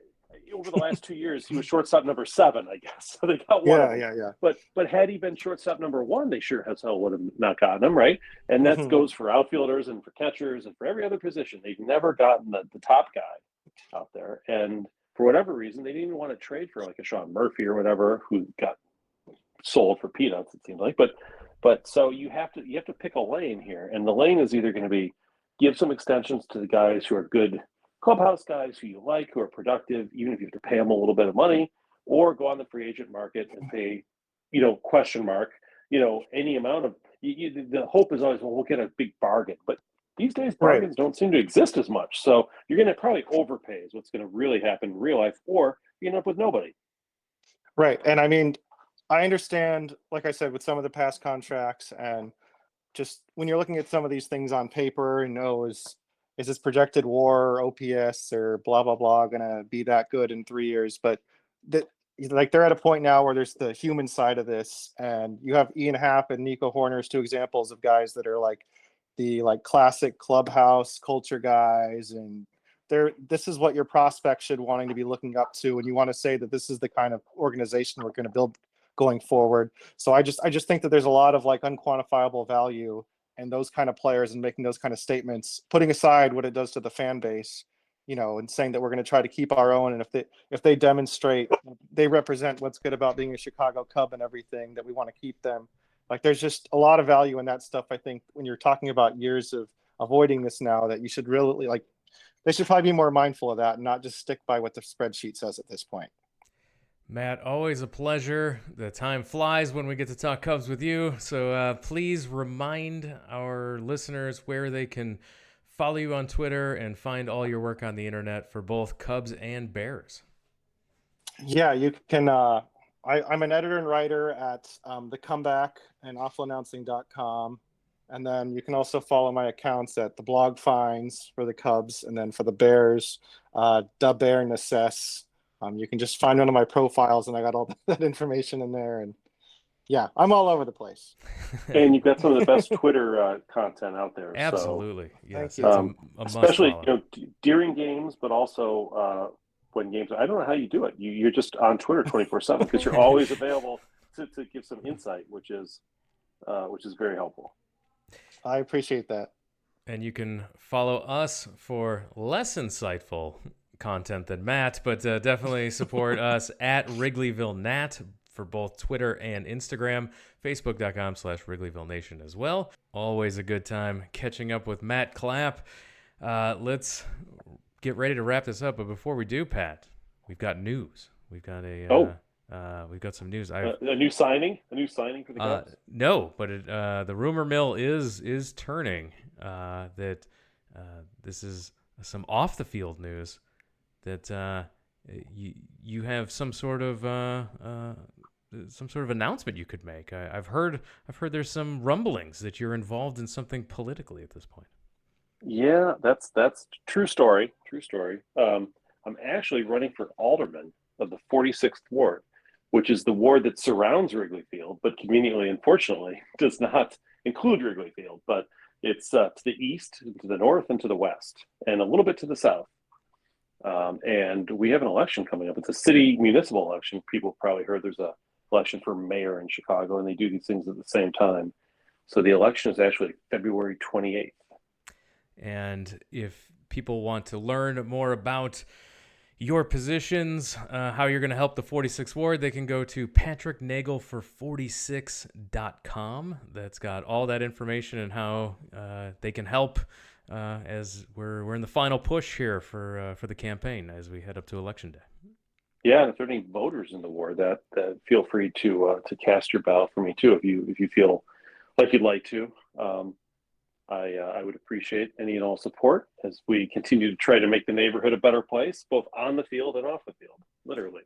over the last 2 years, he was shortstop number 7, I guess. So they got one. Yeah. But had he been shortstop number 1, they sure as hell would have not gotten him, right? And that goes for outfielders and for catchers and for every other position. They've never gotten the top guy out there. And for whatever reason, they didn't even want to trade for like a Sean Murphy or whatever, who got sold for peanuts, it seems like. But so you have to pick a lane here, and the lane is either going to be give some extensions to the guys who are good clubhouse guys who you like, who are productive, even if you have to pay them a little bit of money, or go on the free agent market and pay, question mark, any amount of, the hope is always, well, we'll get a big bargain. But these days, bargains don't seem to exist as much. So you're going to probably overpay is what's going to really happen in real life, or you end up with nobody. Right. And I mean, I understand, like I said, with some of the past contracts, and just when you're looking at some of these things on paper, is this projected WAR or OPS or blah, blah, blah going to be that good in 3 years? But they're at a point now where there's the human side of this, and you have Ian Happ and Nico Hoerner as 2 examples of guys that are like the classic clubhouse culture guys. And this is what your prospects should wanting to be looking up to. And you want to say that this is the kind of organization we're going to build going forward. So I just think that there's a lot of like unquantifiable value and those kind of players and making those kind of statements, putting aside what it does to the fan base, and saying that we're going to try to keep our own. And if they demonstrate they represent what's good about being a Chicago Cub and everything, that we want to keep them. Like, there's just a lot of value in that stuff. I think when you're talking about years of avoiding this now, that you should really they should probably be more mindful of that and not just stick by what the spreadsheet says at this point. Matt, always a pleasure. The time flies when we get to talk Cubs with you. So please remind our listeners where they can follow you on Twitter and find all your work on the internet for both Cubs and Bears. Yeah, you can. I'm an editor and writer at The Comeback and awfulannouncing.com. And then you can also follow my accounts at the blog finds for the Cubs, and then for the Bears, Da Bear Necess. You can just find one of my profiles, and I got all that information in there. And yeah, I'm all over the place. And you've got some of the best Twitter content out there. Absolutely, yes. Thank you. It's Especially during games, but also when games. I don't know how you do it. You're just on Twitter 24/7 because you're always available to give some insight, which is very helpful. I appreciate that. And you can follow us for less insightful content than Matt, but definitely support us at Wrigleyville Nat for both Twitter and Instagram, facebook.com/Wrigleyville Nation as well. Always a good time catching up with Matt Clapp. Let's get ready to wrap this up. But before we do, Pat, we've got news. We've got we've got some news. A new signing for the Cubs? No, but the rumor mill is turning. That this is some off the field news. That you have some sort of announcement you could make. I've heard there's some rumblings that you're involved in something politically at this point. Yeah, that's true story. I'm actually running for alderman of the 46th ward, which is the ward that surrounds Wrigley Field, but conveniently, unfortunately, does not include Wrigley Field. But it's to the east, to the north, and to the west, and a little bit to the south. And we have an election coming up. It's a city municipal election. People probably heard there's a election for mayor in Chicago, and they do these things at the same time. So the election is actually February 28th. And if people want to learn more about your positions, how you're going to help the 46th ward, they can go to patricknagelfor46.com. That's got all that information and how they can help as we're in the final push here for the campaign as we head up to Election Day. Yeah, and if there are any voters in the ward, that feel free to cast your ballot for me too, if you feel like you'd like to. I would appreciate any and all support as we continue to try to make the neighborhood a better place, both on the field and off the field, literally.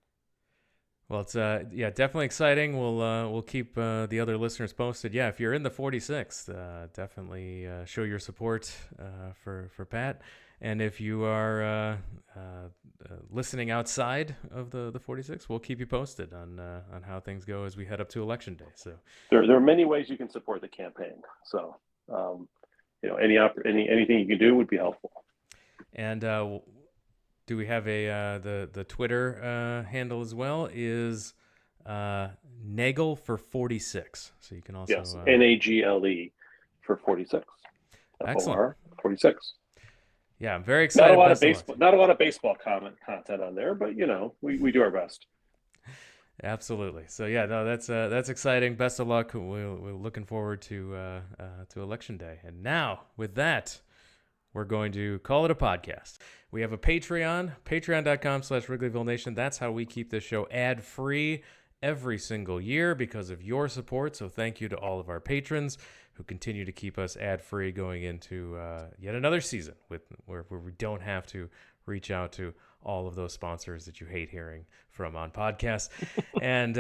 Well, it's definitely exciting. We'll keep the other listeners posted. Yeah, if you're in the 46th, definitely show your support for Pat. And if you are listening outside of the 46th, we'll keep you posted on how things go as we head up to Election Day. So there are many ways you can support the campaign. So anything you can do would be helpful. And do we have the Twitter handle as well? Is Nagel for 46. So you can also Nagle for 46. Excellent. 46. Yeah, I'm very excited. Not a lot of baseball content on there, but we do our best. Absolutely. So yeah, no, that's exciting. Best of luck. We're looking forward to Election Day. And now with that, we're going to call it a podcast. We have a Patreon, patreon.com/Wrigleyville Nation. That's how we keep this show ad-free every single year because of your support. So thank you to all of our patrons who continue to keep us ad-free going into yet another season where we don't have to reach out to all of those sponsors that you hate hearing from on podcasts. And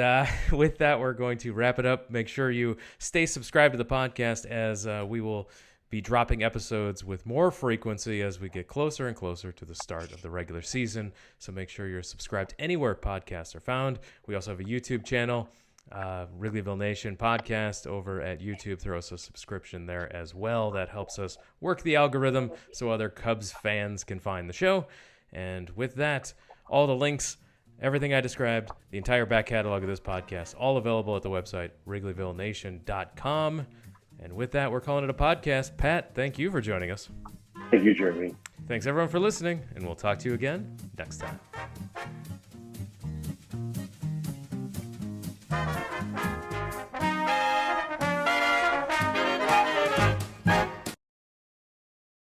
with that, we're going to wrap it up. Make sure you stay subscribed to the podcast as we will be dropping episodes with more frequency as we get closer and closer to the start of the regular season. So make sure you're subscribed anywhere podcasts are found. We also have a YouTube channel, Wrigleyville Nation Podcast over at YouTube. Throw us a subscription there as well. That helps us work the algorithm so other Cubs fans can find the show. And with that, all the links, everything I described, the entire back catalog of this podcast, all available at the website, WrigleyvilleNation.com. And with that, we're calling it a podcast. Pat, thank you for joining us. Thank you, Jeremy. Thanks, everyone, for listening, and we'll talk to you again next time.